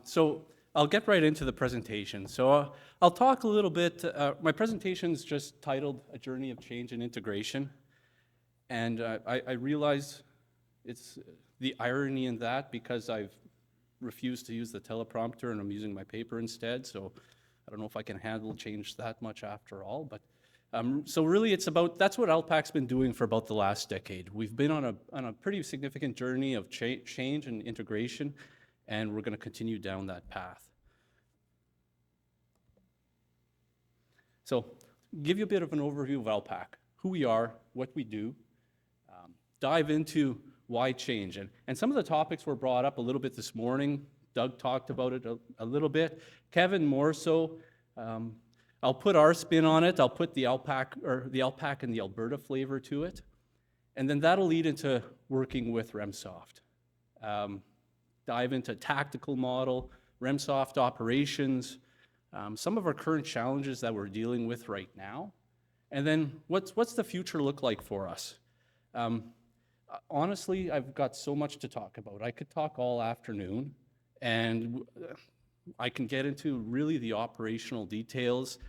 So I'll get right into the presentation. So I'll talk a little bit, my presentation's just titled A Journey of Change and Integration. And I realize it's the irony in that because I've refused to use the teleprompter and I'm using my paper instead. So I don't know if I can handle change that much after all. But so really it's about, that's what Al-Pac's been doing for about the last decade. We've been on a pretty significant journey of change and integration, and we're going to continue down that path. So give you a bit of an overview of Al-Pac, who we are, what we do, dive into why change. And some of the topics were brought up a little bit this morning. Doug talked about it a little bit. Kevin more so. I'll put our spin on it. I'll put the Al-Pac and the Alberta flavor to it. And then that'll lead into working with Remsoft. Dive into tactical model, Remsoft operations, some of our current challenges that we're dealing with right now. And then what's the future look like for us? Honestly, I've got so much to talk about. I could talk all afternoon, and I can get into really the operational details,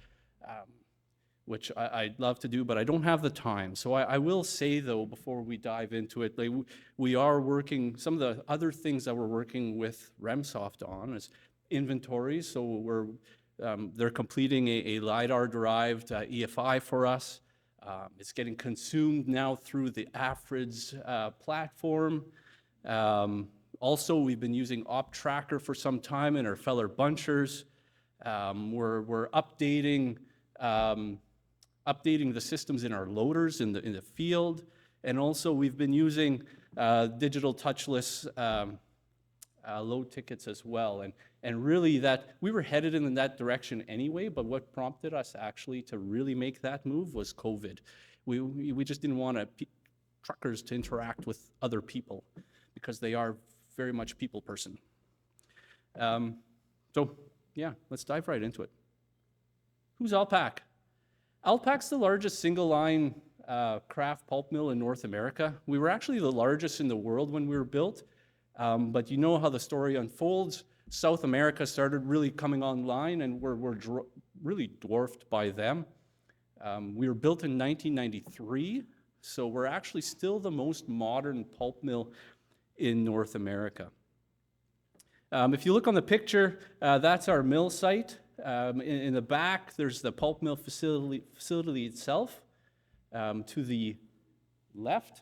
which I'd love to do, but I don't have the time. So I will say, though, before we dive into it, we are working, some of the other things that we're working with Remsoft on is inventories. So they're completing a LiDAR-derived EFI for us. It's getting consumed now through the AFRIDS platform. Also, we've been using OpTracker for some time in our feller bunchers. We're updating the systems in our loaders in the field, and also we've been using digital touchless load tickets as well. And really that, we were headed in that direction anyway, but what prompted us actually to really make that move was COVID. We just didn't want truckers to interact with other people because they are very much people person. So yeah, let's dive right into it. Who's Al-Pac? Al-Pac's the largest single line kraft pulp mill in North America. We were actually the largest in the world when we were built, but you know how the story unfolds. South America started really coming online, and we're really dwarfed by them. We were built in 1993, so we're actually still the most modern pulp mill in North America. If you look on the picture, that's our mill site. In the back, there's the pulp mill facility itself. To the left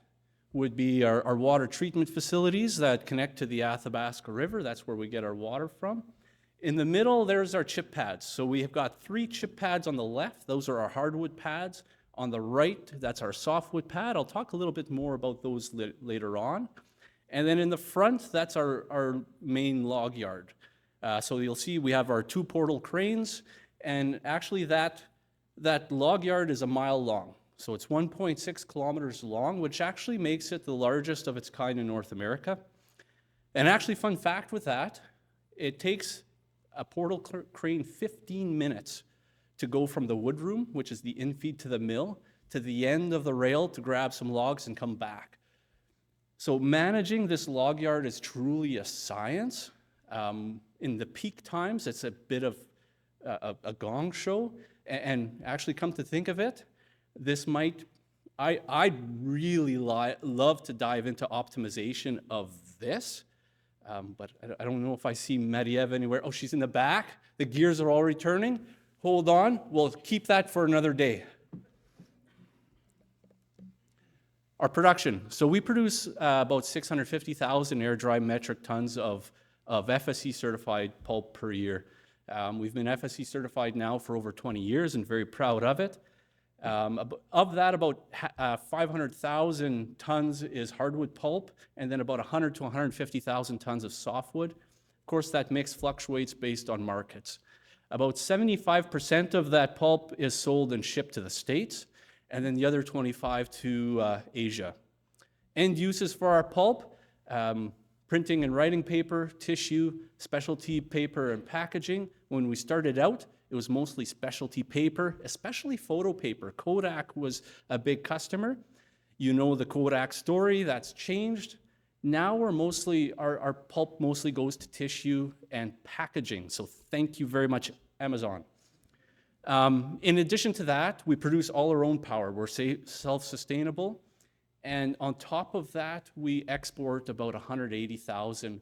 would be our water treatment facilities that connect to the Athabasca River. That's where we get our water from. In the middle, there's our chip pads. So we have got 3 chip pads on the left. Those are our hardwood pads. On the right, that's our softwood pad. I'll talk a little bit more about those later on. And then in the front, that's our main log yard. So you'll see we have our 2 portal cranes, and actually that log yard is a mile long. So it's 1.6 kilometers long, which actually makes it the largest of its kind in North America. And actually, fun fact with that, it takes a portal crane 15 minutes to go from the wood room, which is the infeed to the mill, to the end of the rail to grab some logs and come back. So managing this log yard is truly a science. In the peak times, it's a bit of a gong show. And actually, come to think of it, I'd really love to dive into optimization of this, but I don't know if I see Mariev anywhere. Oh, she's in the back. The gears are all returning. Hold on, we'll keep that for another day. Our production. So we produce about 650,000 air-dry metric tons of FSC certified pulp per year. We've been FSC certified now for over 20 years and very proud of it. Of that, about 500,000 tons is hardwood pulp, and then about 100 to 150,000 tons of softwood. Of course, that mix fluctuates based on markets. About 75% of that pulp is sold and shipped to the States, and then the other 25 to Asia. End uses for our pulp, printing and writing paper, tissue, specialty paper and packaging. When we started out, it was mostly specialty paper, especially photo paper. Kodak was a big customer. You know the Kodak story, that's changed. Now our pulp mostly goes to tissue and packaging. So thank you very much, Amazon. In addition to that, we produce all our own power. We're self-sustainable. And on top of that, we export about 180,000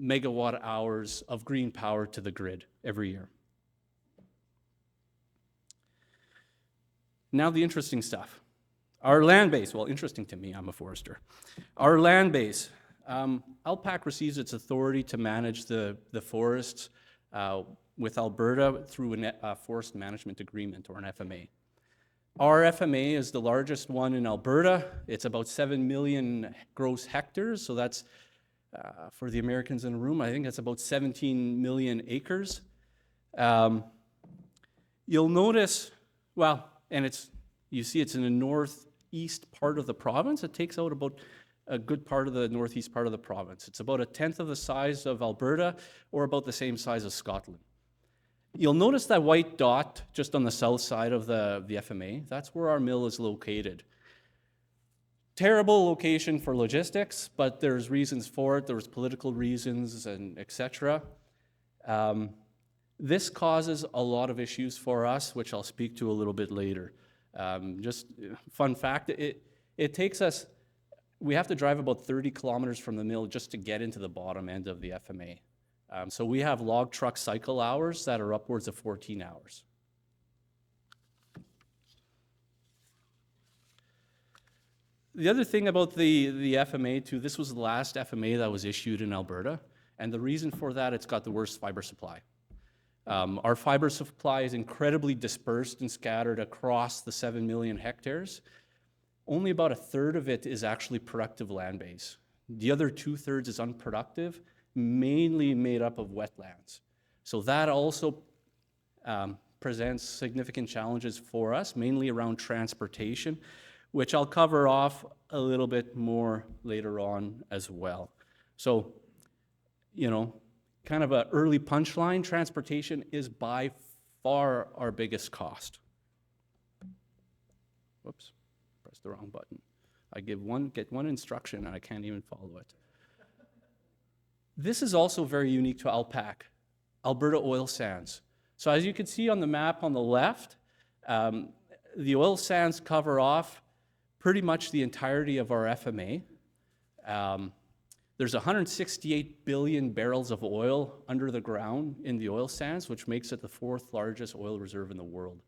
megawatt hours of green power to the grid every year. Now the interesting stuff. Our land base, well, interesting to me, I'm a forester. Our land base, Al-Pac receives its authority to manage the forests with Alberta through a forest management agreement, or an FMA. Our FMA is the largest one in Alberta. It's about 7 million gross hectares, so that's, for the Americans in the room, I think that's about 17 million acres. You'll notice, well, and you see it's in the northeast part of the province. It takes out about a good part of the northeast part of the province. It's about 1/10 of the size of Alberta, or about the same size as Scotland. You'll notice that white dot just on the south side of the FMA. That's where our mill is located. Terrible location for logistics, but there's reasons for it. There's political reasons and etc. This causes a lot of issues for us, which I'll speak to a little bit later. Just fun fact, it takes us, we have to drive about 30 kilometers from the mill just to get into the bottom end of the FMA. So we have log truck cycle hours that are upwards of 14 hours. The other thing about the FMA too, this was the last FMA that was issued in Alberta, and the reason for that, it's got the worst fiber supply. Our fiber supply is incredibly dispersed and scattered across the 7 million hectares. Only about 1/3 of it is actually productive land base. The other 2/3 is unproductive, mainly made up of wetlands. So that also presents significant challenges for us, mainly around transportation, which I'll cover off a little bit more later on as well. So, you know, kind of an early punchline, transportation is by far our biggest cost. Whoops, pressed the wrong button. I get one instruction and I can't even follow it. This is also very unique to Al-Pac, Alberta oil sands. So as you can see on the map on the left, the oil sands cover off pretty much the entirety of our FMA. There's 168 billion barrels of oil under the ground in the oil sands, which makes it the 4th largest oil reserve in the world.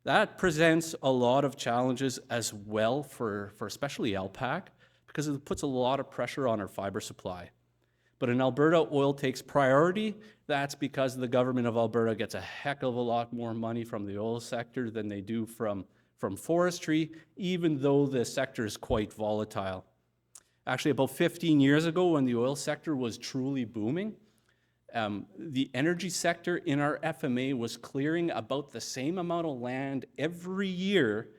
That presents a lot of challenges as well for especially Al-Pac, because it puts a lot of pressure on our fiber supply. But in Alberta, oil takes priority. That's because the government of Alberta gets a heck of a lot more money from the oil sector than they do from forestry, even though the sector is quite volatile. Actually, about 15 years ago, when the oil sector was truly booming, the energy sector in our FMA was clearing about the same amount of land every year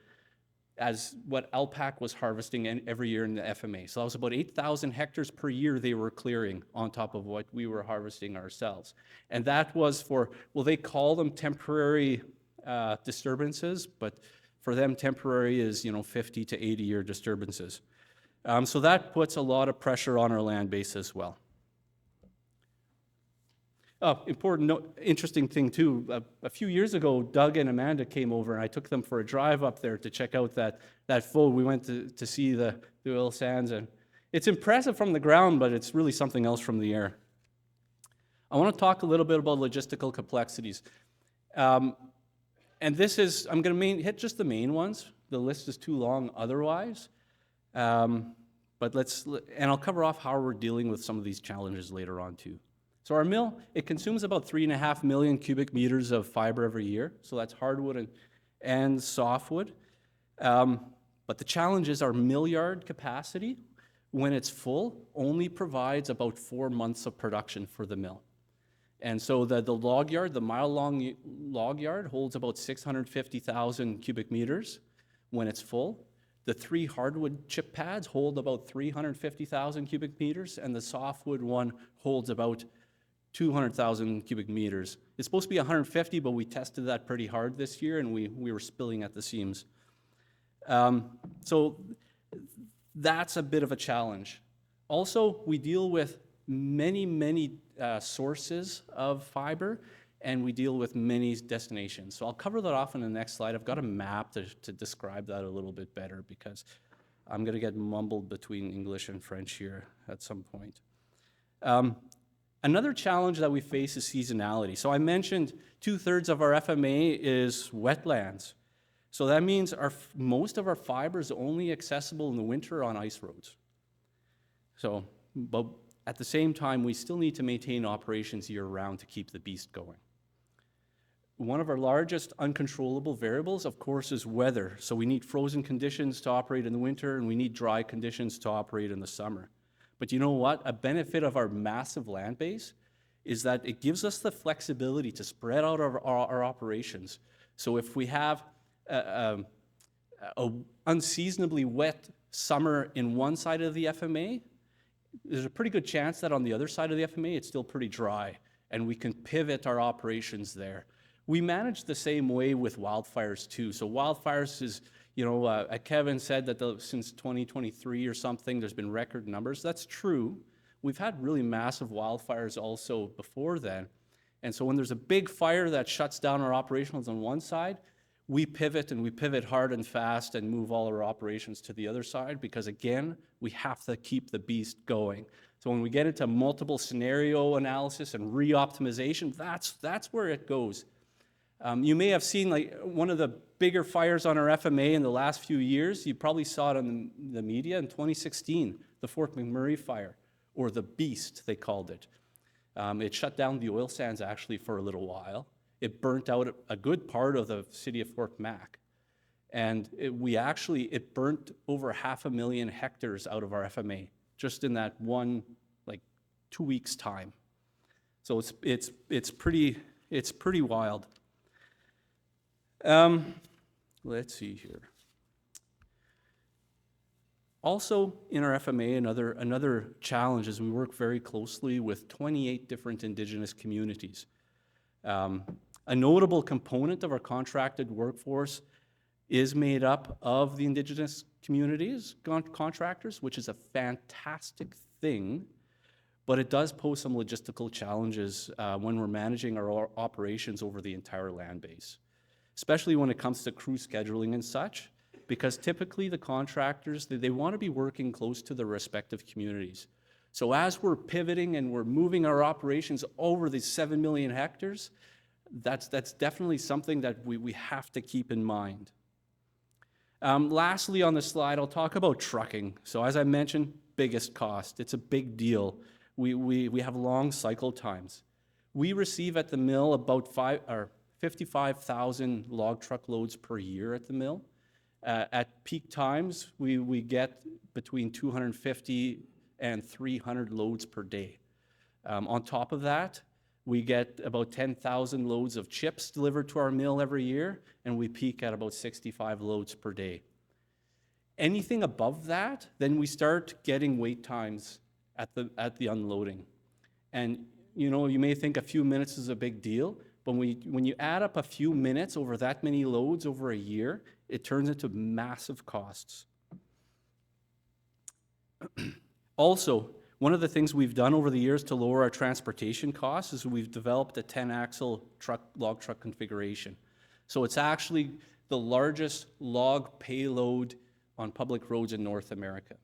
as what Al-Pac was harvesting every year in the FMA. So that was about 8,000 hectares per year they were clearing on top of what we were harvesting ourselves. And that was for, well, they call them temporary disturbances, but for them, temporary is, 50 to 80-year disturbances. So that puts a lot of pressure on our land base as well. Interesting thing too, a few years ago, Doug and Amanda came over and I took them for a drive up there to check out that fold. We went to see the oil sands, and it's impressive from the ground, but it's really something else from the air. I want to talk a little bit about logistical complexities. And this is, I'm going to hit just the main ones. The list is too long otherwise. But and I'll cover off how we're dealing with some of these challenges later on too. So our mill, it consumes about 3.5 million cubic meters of fiber every year. So that's hardwood and softwood. But the challenge is our mill yard capacity, when it's full, only provides about 4 months of production for the mill. And so the log yard, the mile-long log yard, holds about 650,000 cubic meters when it's full. The 3 hardwood chip pads hold about 350,000 cubic meters, and the softwood one holds about 200,000 cubic meters. It's supposed to be 150, but we tested that pretty hard this year, and we were spilling at the seams. So That's a bit of a challenge. Also, we deal with many sources of fiber, and we deal with many destinations. So I'll cover that off in the next slide. I've got a map to describe that a little bit better because I'm going to get mumbled between English and French here at some point. Another challenge that we face is seasonality. So I mentioned 2/3 of our FMA is wetlands. So that means most of our fiber is only accessible in the winter on ice roads. So, but at the same time, we still need to maintain operations year-round to keep the beast going. One of our largest uncontrollable variables, of course, is weather. So we need frozen conditions to operate in the winter, and we need dry conditions to operate in the summer. But you know what? A benefit of our massive land base is that it gives us the flexibility to spread out our operations. So if we have a unseasonably wet summer in one side of the FMA, there's a pretty good chance that on the other side of the FMA, it's still pretty dry, and we can pivot our operations there. We manage the same way with wildfires too. So wildfires is, Kevin said that since 2023 or something, there's been record numbers. That's true. We've had really massive wildfires also before then. And so when there's a big fire that shuts down our operations on one side, we pivot, and we pivot hard and fast and move all our operations to the other side because, again, we have to keep the beast going. So when we get into multiple scenario analysis and re-optimization, that's where it goes. You may have seen one of the bigger fires on our FMA in the last few years. You probably saw it on the media in 2016, the Fort McMurray fire, or the Beast, they called it. It shut down the oil sands actually for a little while. It burnt out a good part of the city of Fort Mac. And it burnt over 500,000 hectares out of our FMA just in that 2 weeks time. So it's pretty wild. Let's see here. Also in our FMA, another challenge is we work very closely with 28 different Indigenous communities. A notable component of our contracted workforce is made up of the Indigenous communities contractors, which is a fantastic thing, but it does pose some logistical challenges when we're managing our operations over the entire land base, especially when it comes to crew scheduling and such, because typically the contractors, they want to be working close to their respective communities. So as we're pivoting and we're moving our operations over these 7 million hectares, that's definitely something that we have to keep in mind. Lastly on the slide, I'll talk about trucking. So as I mentioned, biggest cost. It's a big deal. We have long cycle times. We receive at the mill about 55,000 log truck loads per year at the mill. At peak times, we get between 250 and 300 loads per day. On top of that, we get about 10,000 loads of chips delivered to our mill every year, and we peak at about 65 loads per day. Anything above that, then we start getting wait times at the unloading. And you may think a few minutes is a big deal, but when you add up a few minutes over that many loads over a year, it turns into massive costs. Also, one of the things we've done over the years to lower our transportation costs is we've developed a 10-axle log truck configuration. So it's actually the largest log payload on public roads in North America.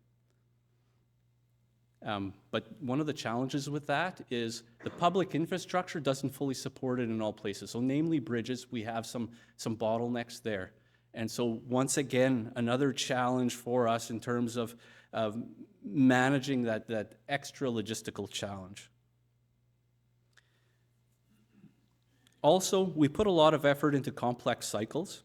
But one of the challenges with that is the public infrastructure doesn't fully support it in all places. So namely bridges, we have some bottlenecks there. And so once again, another challenge for us in terms of managing that extra logistical challenge. Also, we put a lot of effort into complex cycles.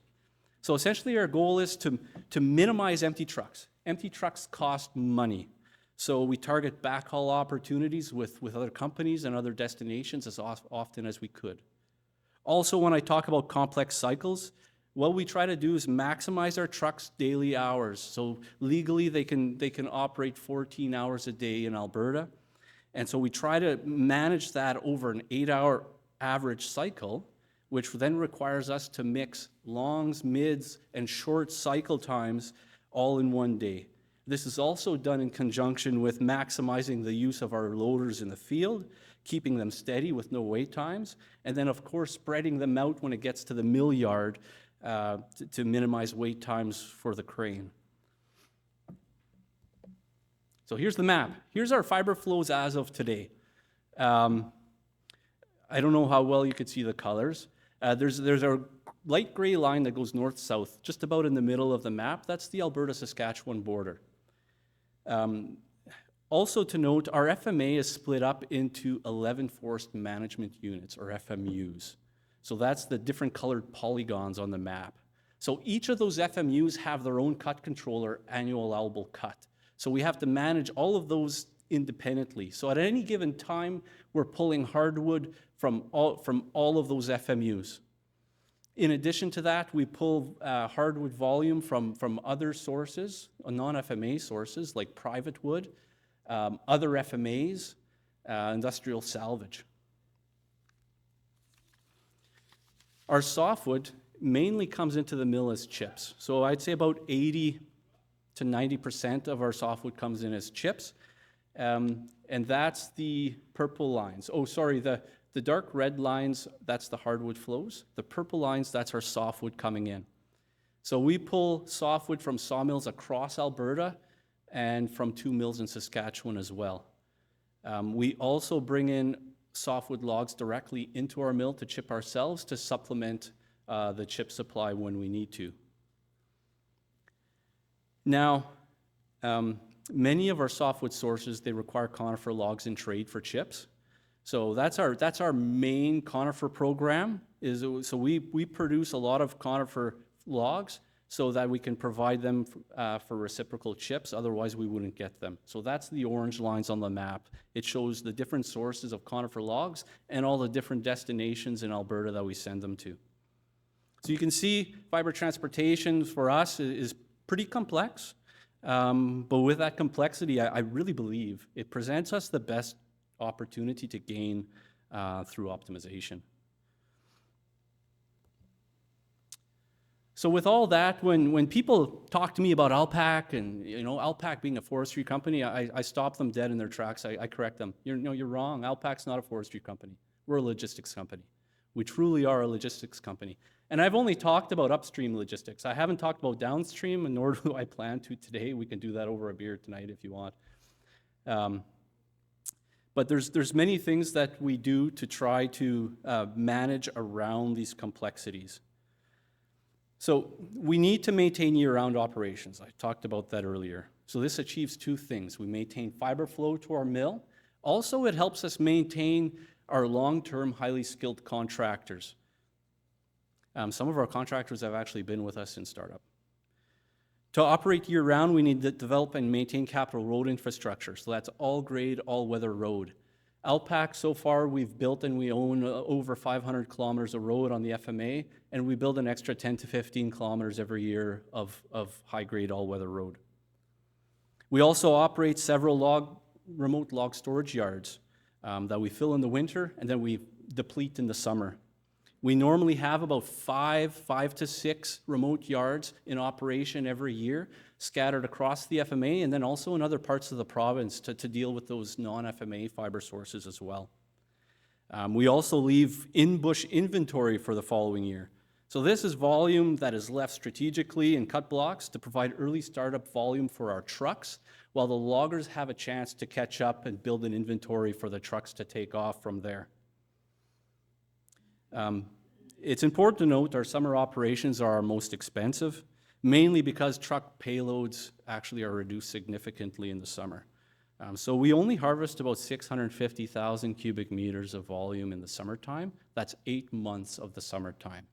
So essentially our goal is to minimize empty trucks. Empty trucks cost money. So we target backhaul opportunities with other companies and other destinations as often as we could. Also, when I talk about complex cycles, what we try to do is maximize our trucks' daily hours. So legally, they can operate 14 hours a day in Alberta. And so we try to manage that over an 8-hour average cycle, which then requires us to mix longs, mids, and short cycle times all in one day. This is also done in conjunction with maximizing the use of our loaders in the field, keeping them steady with no wait times, and then of course spreading them out when it gets to the mill yard to minimize wait times for the crane. So here's the map. Here's our fiber flows as of today. I don't know how well you could see the colors. There's a light gray line that goes north-south, just about in the middle of the map. That's the Alberta-Saskatchewan border. Also to note, our FMA is split up into 11 forest management units, or FMUs. So that's the different colored polygons on the map. So each of those FMUs have their own cut controller, annual allowable cut. So we have to manage all of those independently. So at any given time, we're pulling hardwood from all of those FMUs. In addition to that, we pull hardwood volume from other sources, non-FMA sources like private wood, other FMAs, industrial salvage. Our softwood mainly comes into the mill as chips. So I'd say about 80 to 90% of our softwood comes in as chips. And that's the purple lines. Oh, sorry, the dark red lines, that's the hardwood flows. The purple lines, that's our softwood coming in. So we pull softwood from sawmills across Alberta and from 2 mills in Saskatchewan as well. We also bring in softwood logs directly into our mill to chip ourselves to supplement the chip supply when we need to. Now, many of our softwood sources, they require conifer logs in trade for chips. So that's our main conifer program. So we produce a lot of conifer logs so that we can provide them for reciprocal chips. Otherwise, we wouldn't get them. So that's the orange lines on the map. It shows the different sources of conifer logs and all the different destinations in Alberta that we send them to. So you can see fiber transportation for us is pretty complex. But with that complexity, I really believe it presents us the best opportunity to gain through optimization. So with all that, when people talk to me about Al-Pac and Al-Pac being a forestry company, I stop them dead in their tracks. I correct them. You're wrong. Al-Pac's not a forestry company. We're a logistics company. We truly are a logistics company. And I've only talked about upstream logistics. I haven't talked about downstream, and nor do I plan to today. We can do that over a beer tonight if you want. But there's many things that we do to try to manage around these complexities. So we need to maintain year-round operations. I talked about that earlier. So this achieves two things. We maintain fiber flow to our mill. Also, it helps us maintain our long-term, highly skilled contractors. Some of our contractors have actually been with us since startup. To operate year-round, we need to develop and maintain capital road infrastructure. So that's all-grade, all-weather road. Al-Pac, so far, we've built and we own over 500 kilometers of road on the FMA, and we build an extra 10 to 15 kilometers every year of high-grade, all-weather road. We also operate several remote log storage yards that we fill in the winter, and then we deplete in the summer. We normally have about five to six remote yards in operation every year, scattered across the FMA and then also in other parts of the province to deal with those non-FMA fiber sources as well. We also leave in-bush inventory for the following year. So this is volume that is left strategically in cut blocks to provide early startup volume for our trucks, while the loggers have a chance to catch up and build an inventory for the trucks to take off from there. It's important to note our summer operations are our most expensive, mainly because truck payloads actually are reduced significantly in the summer. So we only harvest about 650,000 cubic meters of volume in the summertime. That's 8 months of the summertime.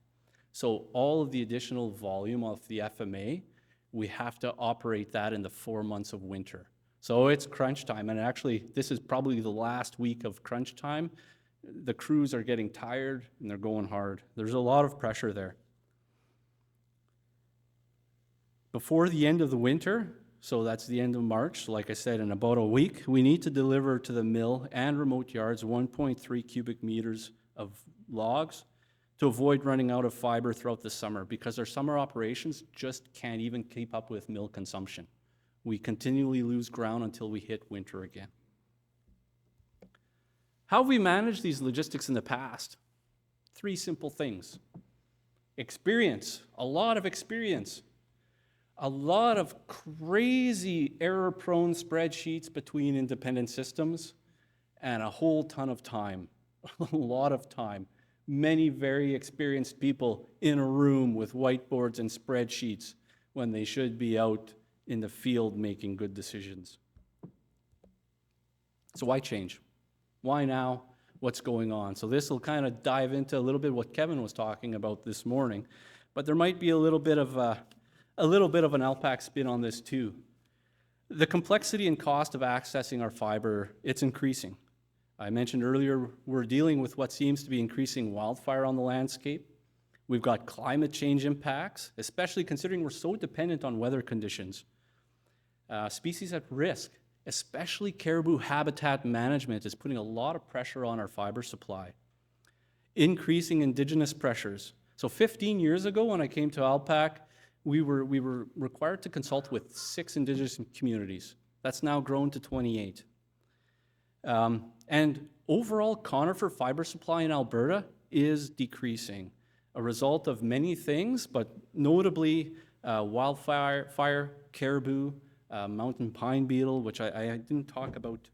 So all of the additional volume of the FMA, we have to operate that in the 4 months of winter. So it's crunch time, and actually this is probably the last week of crunch time. The crews are getting tired and they're going hard. There's a lot of pressure there. Before the end of the winter, so that's the end of March, like I said, in about a week, we need to deliver to the mill and remote yards 1.3 cubic meters of logs to avoid running out of fiber throughout the summer, because our summer operations just can't even keep up with mill consumption. We continually lose ground until we hit winter again. How have we managed these logistics in the past? 3 simple things. Experience, a lot of experience. A lot of crazy error-prone spreadsheets between independent systems, and a whole ton of time, a lot of time. Many very experienced people in a room with whiteboards and spreadsheets when they should be out in the field making good decisions. So why change? Why now? What's going on? So this will kind of dive into a little bit what Kevin was talking about this morning, but there might be a little bit of an Al-Pac spin on this too. The complexity and cost of accessing our fiber, it's increasing. I mentioned earlier, we're dealing with what seems to be increasing wildfire on the landscape. We've got climate change impacts, especially considering we're so dependent on weather conditions. Species at risk, especially caribou habitat management, is putting a lot of pressure on our fiber supply. Increasing indigenous pressures. So 15 years ago when I came to Al-Pac, we were required to consult with 6 indigenous communities. That's now grown to 28. And overall conifer fiber supply in Alberta is decreasing, a result of many things, but notably wildfire, caribou, mountain pine beetle, which I didn't talk about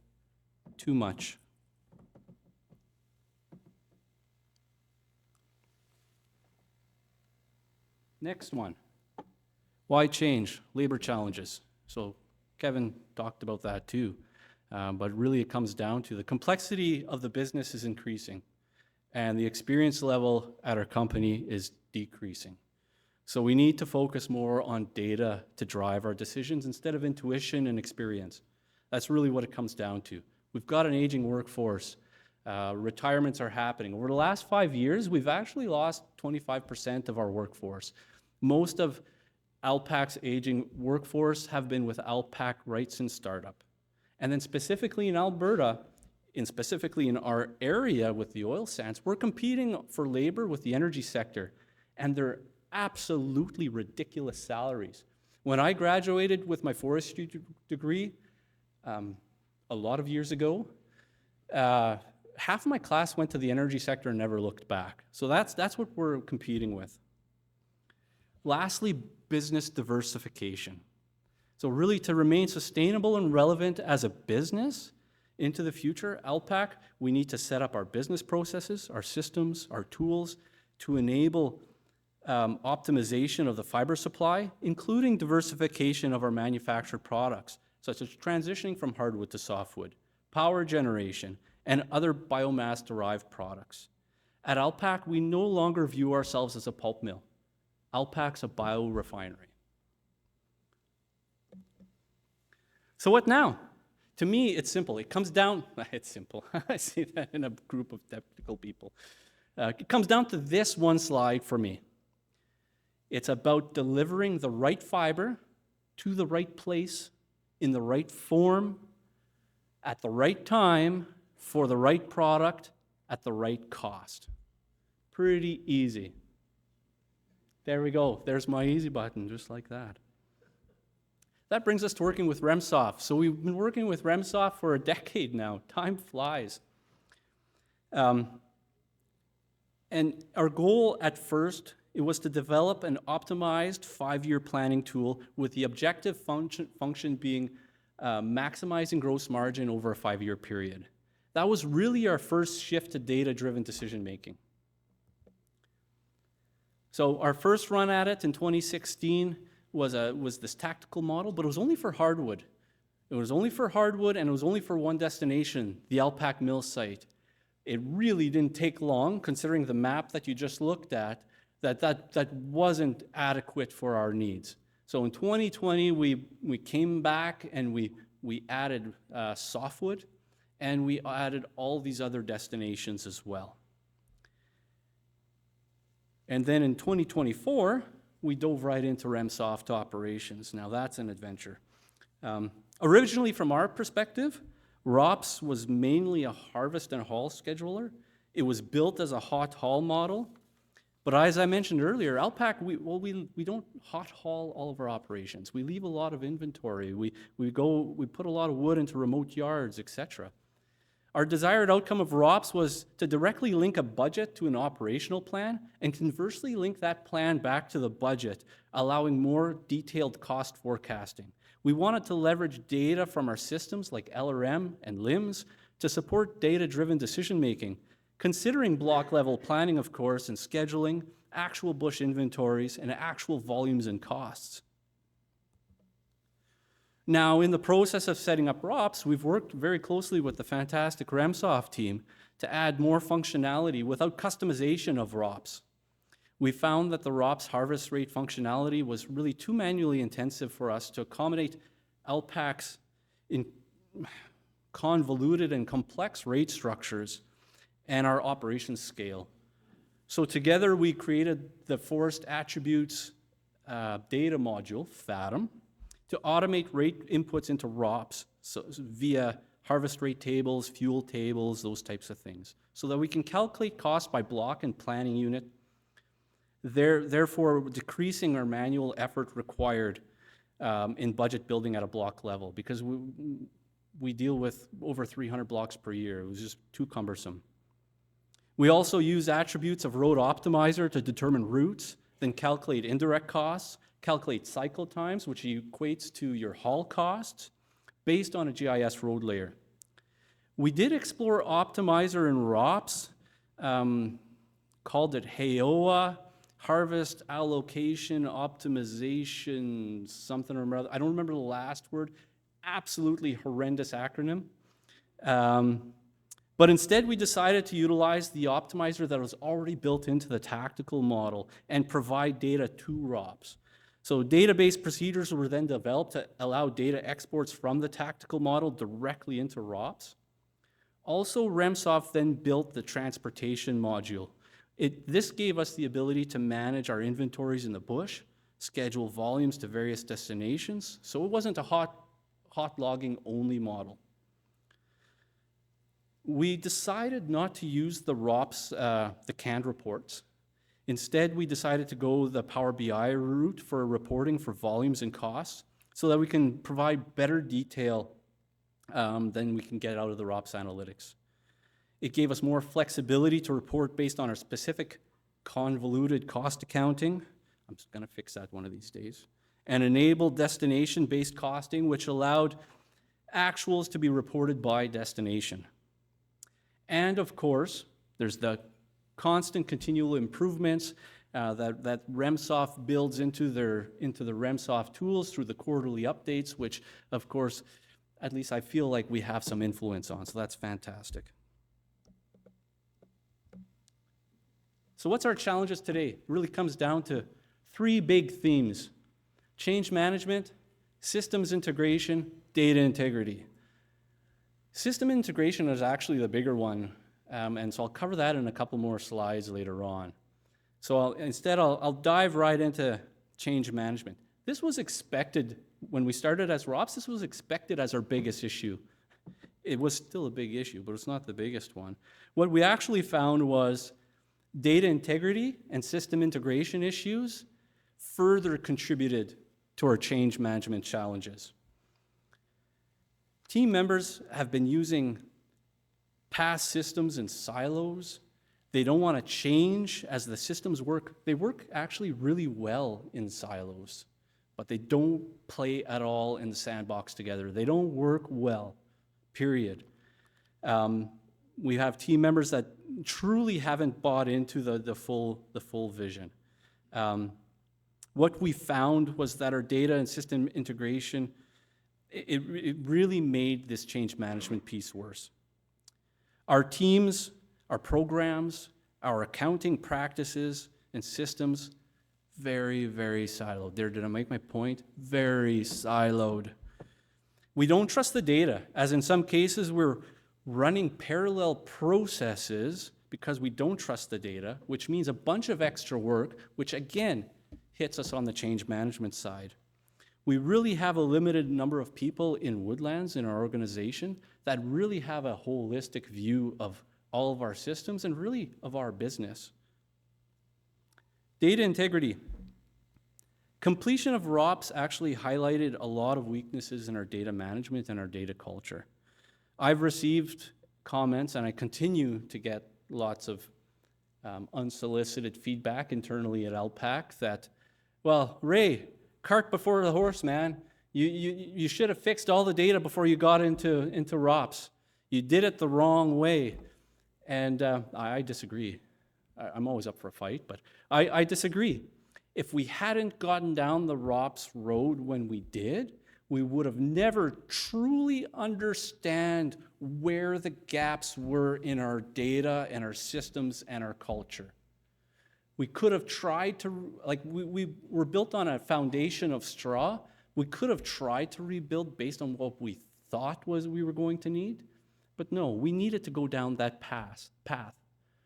too much. Next one. Why change? Labor challenges. So Kevin talked about that too. But really it comes down to the complexity of the business is increasing and the experience level at our company is decreasing. So we need to focus more on data to drive our decisions instead of intuition and experience. That's really what it comes down to. We've got an aging workforce. Retirements are happening. Over the last 5 years, we've actually lost 25% of our workforce. Most of Al-Pac's aging workforce have been with Al-Pac right since startup. And then specifically in Alberta, specifically in our area with the oil sands, we're competing for labor with the energy sector, and they're absolutely ridiculous salaries. When I graduated with my forestry degree a lot of years ago, half of my class went to the energy sector and never looked back. So that's what we're competing with. Lastly, business diversification. So really to remain sustainable and relevant as a business into the future, Al-Pac, we need to set up our business processes, our systems, our tools to enable optimization of the fiber supply, including diversification of our manufactured products, such as transitioning from hardwood to softwood, power generation, and other biomass-derived products. At Al-Pac, we no longer view ourselves as a pulp mill. Al-Pac's a biorefinery. So what now? To me, it's simple. It comes down, it's simple. I see that in a group of technical people. It comes down to this one slide for me. It's about delivering the right fiber to the right place, in the right form, at the right time, for the right product, at the right cost. Pretty easy. There we go. There's my easy button, just like that. That brings us to working with Remsoft. So we've been working with Remsoft for a decade now. Time flies. And our goal at first, it was to develop an optimized 5-year planning tool with the objective function being maximizing gross margin over a 5-year period. That was really our first shift to data-driven decision-making. So our first run at it in 2016 was this tactical model, but it was only for hardwood. It was only for hardwood, and it was only for one destination, the Al-Pac mill site. It really didn't take long, considering the map that you just looked at, that wasn't adequate for our needs. So in 2020, we came back and we added softwood, and we added all these other destinations as well. And then in 2024, we dove right into Remsoft operations. Now that's an adventure. Originally, from our perspective, ROPS was mainly a harvest and haul scheduler. It was built as a hot haul model, But as I mentioned earlier, Al-Pac, we don't hot haul all of our operations. We leave a lot of inventory. We put a lot of wood into remote yards, etc. Our desired outcome of ROPS was to directly link a budget to an operational plan and conversely link that plan back to the budget, allowing more detailed cost forecasting. We wanted to leverage data from our systems like LRM and LIMS to support data-driven decision-making, considering block-level planning, of course, and scheduling, actual bush inventories, and actual volumes and costs. Now, in the process of setting up ROPS, we've worked very closely with the fantastic Remsoft team to add more functionality without customization of ROPS. We found that the ROPS harvest rate functionality was really too manually intensive for us to accommodate Al-Pac's convoluted and complex rate structures and our operations scale. So together we created the Forest Attributes Data Module, FATM, to automate rate inputs into ROPS so via harvest rate tables, fuel tables, those types of things, so that we can calculate cost by block and planning unit, therefore decreasing our manual effort required in budget building at a block level, because we deal with over 300 blocks per year. It was just too cumbersome. We also use attributes of Road Optimizer to determine routes, then calculate indirect costs, calculate cycle times, which equates to your haul costs, based on a GIS road layer. We did explore Optimizer in ROPS, called it HAOA, Harvest Allocation Optimization, something or other. I don't remember the last word. Absolutely horrendous acronym. But instead, we decided to utilize the optimizer that was already built into the tactical model and provide data to ROPS. So database procedures were then developed to allow data exports from the tactical model directly into ROPS. Also, Remsoft then built the transportation module. This gave us the ability to manage our inventories in the bush, schedule volumes to various destinations, so it wasn't a hot logging only model. We decided not to use the ROPS, the canned reports. Instead, we decided to go the Power BI route for reporting for volumes and costs so that we can provide better detail than we can get out of the ROPS analytics. It gave us more flexibility to report based on our specific convoluted cost accounting. I'm just going to fix that one of these days. And enabled destination-based costing, which allowed actuals to be reported by destination. And of course, there's the constant continual improvements that Remsoft builds into the Remsoft tools through the quarterly updates, which of course, at least I feel like we have some influence on, so that's fantastic. So what's our challenges today? It really comes down to three big themes: change management, systems integration, data integrity. System integration is actually the bigger one, and so I'll cover that in a couple more slides later on. So I'll dive right into change management. This was expected when we started as ROPS. This was expected as our biggest issue. It was still a big issue, but it's not the biggest one. What we actually found was data integrity and system integration issues further contributed to our change management challenges. Team members have been using past systems in silos. They don't want to change as the systems work. They work actually really well in silos, but they don't play at all in the sandbox together. They don't work well, period. We have team members that truly haven't bought into the full vision. What we found was that our data and system integration, it really made this change management piece worse. Our teams, our programs, our accounting practices and systems, very, very siloed. Did I make my point? Very siloed. We don't trust the data, as in some cases we're running parallel processes because we don't trust the data, which means a bunch of extra work, which again hits us on the change management side. We really have a limited number of people in Woodlands in our organization that really have a holistic view of all of our systems and really of our business. Data integrity. Completion of ROPS actually highlighted a lot of weaknesses in our data management and our data culture. I've received comments, and I continue to get lots of unsolicited feedback internally at Al-Pac that, well, Ray, cart before the horse, man. You should have fixed all the data before you got into ROPS. You did it the wrong way. And I disagree. I'm always up for a fight, but I disagree. If we hadn't gotten down the ROPS road when we did, we would have never truly understand where the gaps were in our data and our systems and our culture. We could have tried to, like we were built on a foundation of straw. We could have tried to rebuild based on what we thought we were going to need, but no, we needed to go down that path.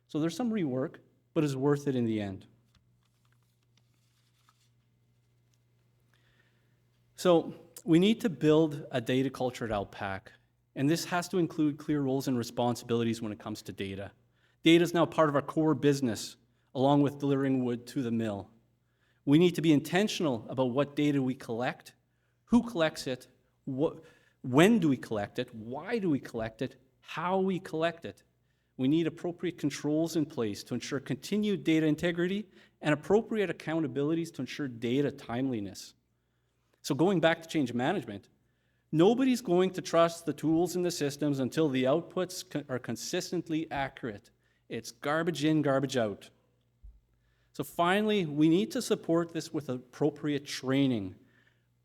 So there's some rework, but it's worth it in the end. So we need to build a data culture at Al-Pac, and this has to include clear roles and responsibilities when it comes to data. Data is now part of our core business, along with delivering wood to the mill. We need to be intentional about what data we collect, who collects it, when do we collect it, why do we collect it, how we collect it. We need appropriate controls in place to ensure continued data integrity and appropriate accountabilities to ensure data timeliness. So going back to change management, nobody's going to trust the tools and the systems until the outputs are consistently accurate. It's garbage in, garbage out. So finally, we need to support this with appropriate training.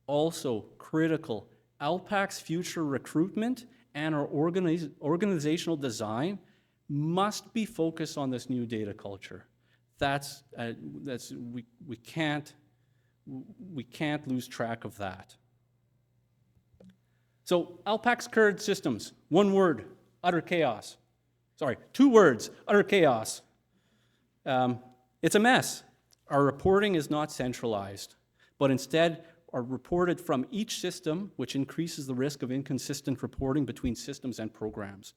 Also critical, Al-Pac's future recruitment and our organizational design must be focused on this new data culture. We can't lose track of that. So Al-Pac's current systems, one word, utter chaos. Sorry, 2 words, utter chaos. It's a mess. Our reporting is not centralized, but instead are reported from each system, which increases the risk of inconsistent reporting between systems and programs.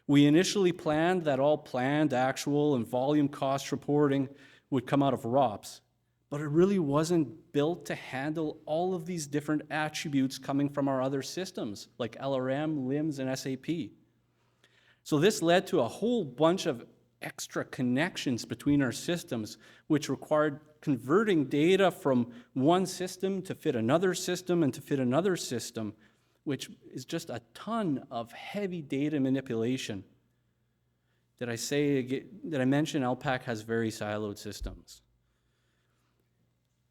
We initially planned that all planned, actual, and volume cost reporting would come out of ROPS, but it really wasn't built to handle all of these different attributes coming from our other systems, like LRM, LIMS, and SAP. So this led to a whole bunch of extra connections between our systems, which required converting data from one system to fit another system and to fit another system, which is just a ton of heavy data manipulation. Did I mention Al-Pac has very siloed systems?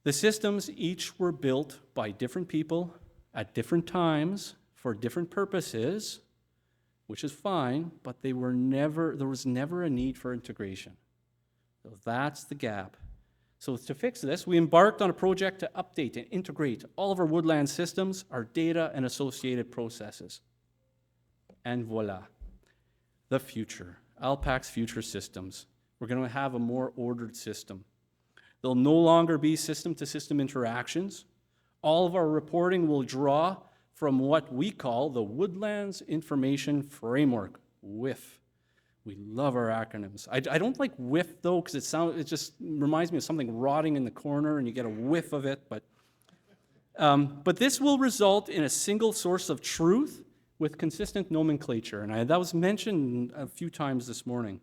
The systems each were built by different people at different times for different purposes, which is fine, but there was never a need for integration. So that's the gap. So to fix this, we embarked on a project to update and integrate all of our woodland systems, our data, and associated processes. And voila, the future, Al-Pac's future systems. We're going to have a more ordered system. There'll no longer be system-to-system interactions. All of our reporting will draw from what we call the Woodlands Information Framework, WIF. We love our acronyms. I don't like whiff though, because it just reminds me of something rotting in the corner and you get a whiff of it. But this will result in a single source of truth with consistent nomenclature, and that was mentioned a few times this morning.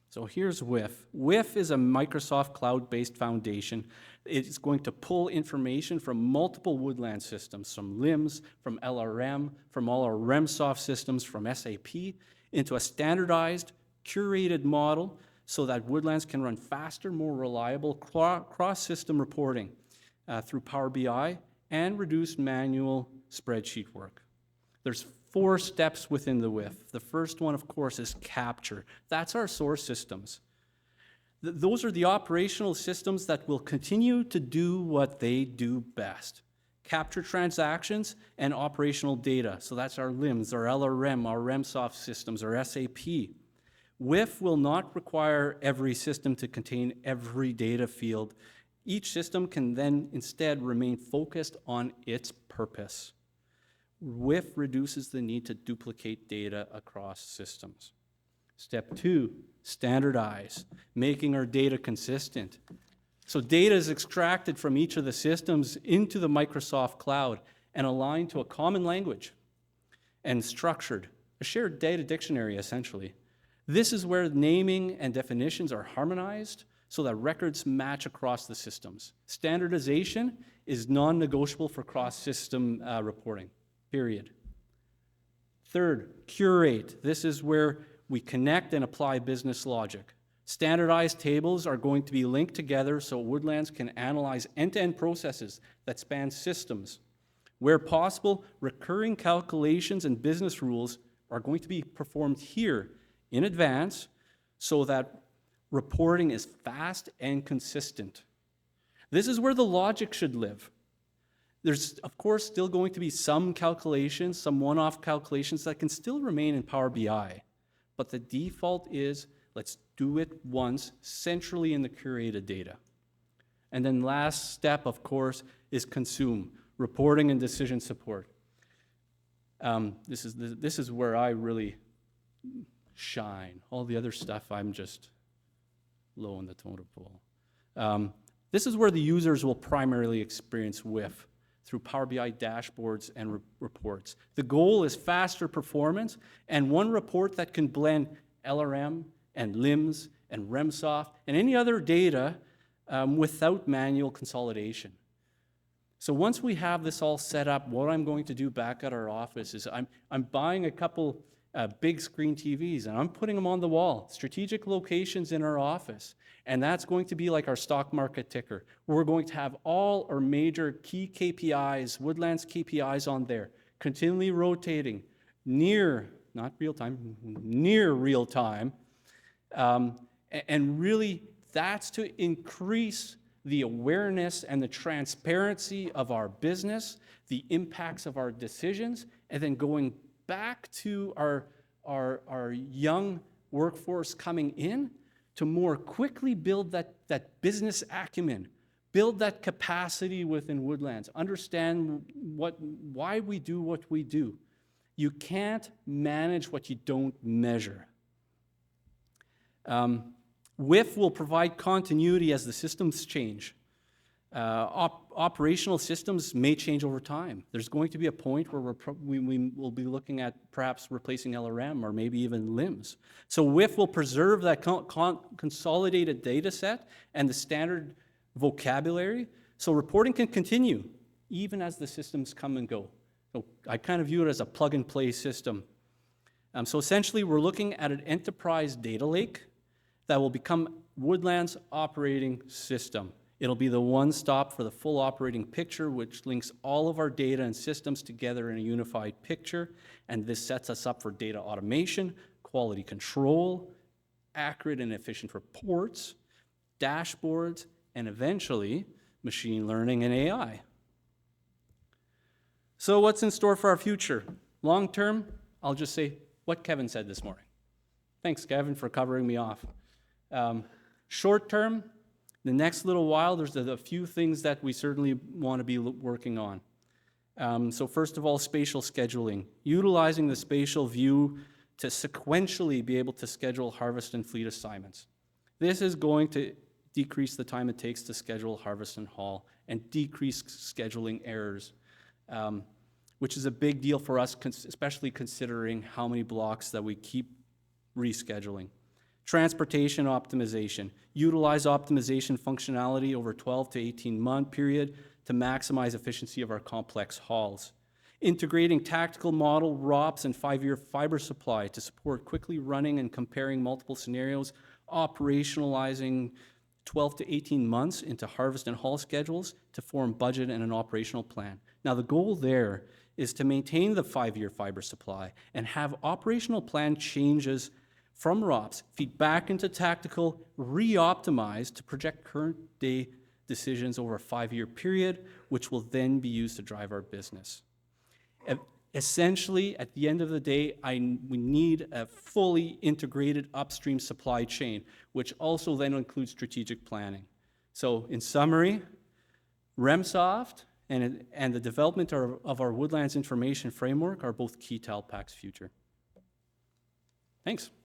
So here's WIF. WIF is a Microsoft cloud-based foundation. It's going to pull information from multiple woodland systems, from LIMS, from LRM, from all our Remsoft systems, from SAP, into a standardized, curated model so that woodlands can run faster, more reliable cross-system reporting through Power BI and reduce manual spreadsheet work. There's 4 steps within the WIF. The first one, of course, is capture. That's our source systems. Those are the operational systems that will continue to do what they do best. Capture transactions and operational data. So that's our LIMS, our LRM, our Remsoft systems, our SAP. WIF will not require every system to contain every data field. Each system can then instead remain focused on its purpose. WIF reduces the need to duplicate data across systems. Step 2, standardize, making our data consistent. So data is extracted from each of the systems into the Microsoft cloud and aligned to a common language and structured, a shared data dictionary essentially. This is where naming and definitions are harmonized so that records match across the systems. Standardization is non-negotiable for cross-system reporting, period. Third, curate. This is where we connect and apply business logic. Standardized tables are going to be linked together so Woodlands can analyze end-to-end processes that span systems. Where possible, recurring calculations and business rules are going to be performed here in advance so that reporting is fast and consistent. This is where the logic should live. There's, of course, still going to be some calculations, some one-off calculations that can still remain in Power BI, but the default is let's do it once centrally in the curated data. And then last step, of course, is consume, reporting and decision support. This is where I really shine. All the other stuff, I'm just low in the totem pole. This is where the users will primarily experience WIF through Power BI dashboards and reports. The goal is faster performance and one report that can blend LRM and LIMS and Remsoft and any other data without manual consolidation. So once we have this all set up, what I'm going to do back at our office is I'm buying a couple big screen TVs and I'm putting them on the wall, strategic locations in our office. And that's going to be like our stock market ticker. We're going to have all our major key KPIs, Woodlands KPIs on there, continually rotating near, not real time, near real time. And really, that's to increase the awareness and the transparency of our business, the impacts of our decisions, and then going back to our young workforce coming in to more quickly build that business acumen, build that capacity within Woodlands, understand why we do what we do. You can't manage what you don't measure. WIF will provide continuity as the systems change. Operational systems may change over time. There's going to be a point where we will be looking at perhaps replacing LRM or maybe even LIMS. So WIF will preserve that consolidated data set and the standard vocabulary so reporting can continue even as the systems come and go. So I kind of view it as a plug-and-play system. So essentially, we're looking at an enterprise data lake that will become Woodlands' operating system. It'll be the one stop for the full operating picture, which links all of our data and systems together in a unified picture. And this sets us up for data automation, quality control, accurate and efficient reports, dashboards, and eventually machine learning and AI. So what's in store for our future? Long term, I'll just say what Kevin said this morning. Thanks, Kevin, for covering me off. Short term, the next little while, there's a few things that we certainly want to be working on. So first of all, spatial scheduling. Utilizing the spatial view to sequentially be able to schedule harvest and fleet assignments. This is going to decrease the time it takes to schedule harvest and haul and decrease scheduling errors, which is a big deal for us, especially considering how many blocks that we keep rescheduling. Transportation optimization. Utilize optimization functionality over 12 to 18-month period to maximize efficiency of our complex hauls. Integrating tactical model ROPS and 5-year fiber supply to support quickly running and comparing multiple scenarios, operationalizing 12 to 18 months into harvest and haul schedules to form budget and an operational plan. Now the goal there is to maintain the 5-year fiber supply and have operational plan changes from ROPS, feed back into tactical, re-optimize to project current day decisions over a 5-year period, which will then be used to drive our business. Essentially, at the end of the day, we need a fully integrated upstream supply chain, which also then includes strategic planning. So in summary, Remsoft and the development of our Woodlands Information Framework are both key to Al-Pac's future. Thanks.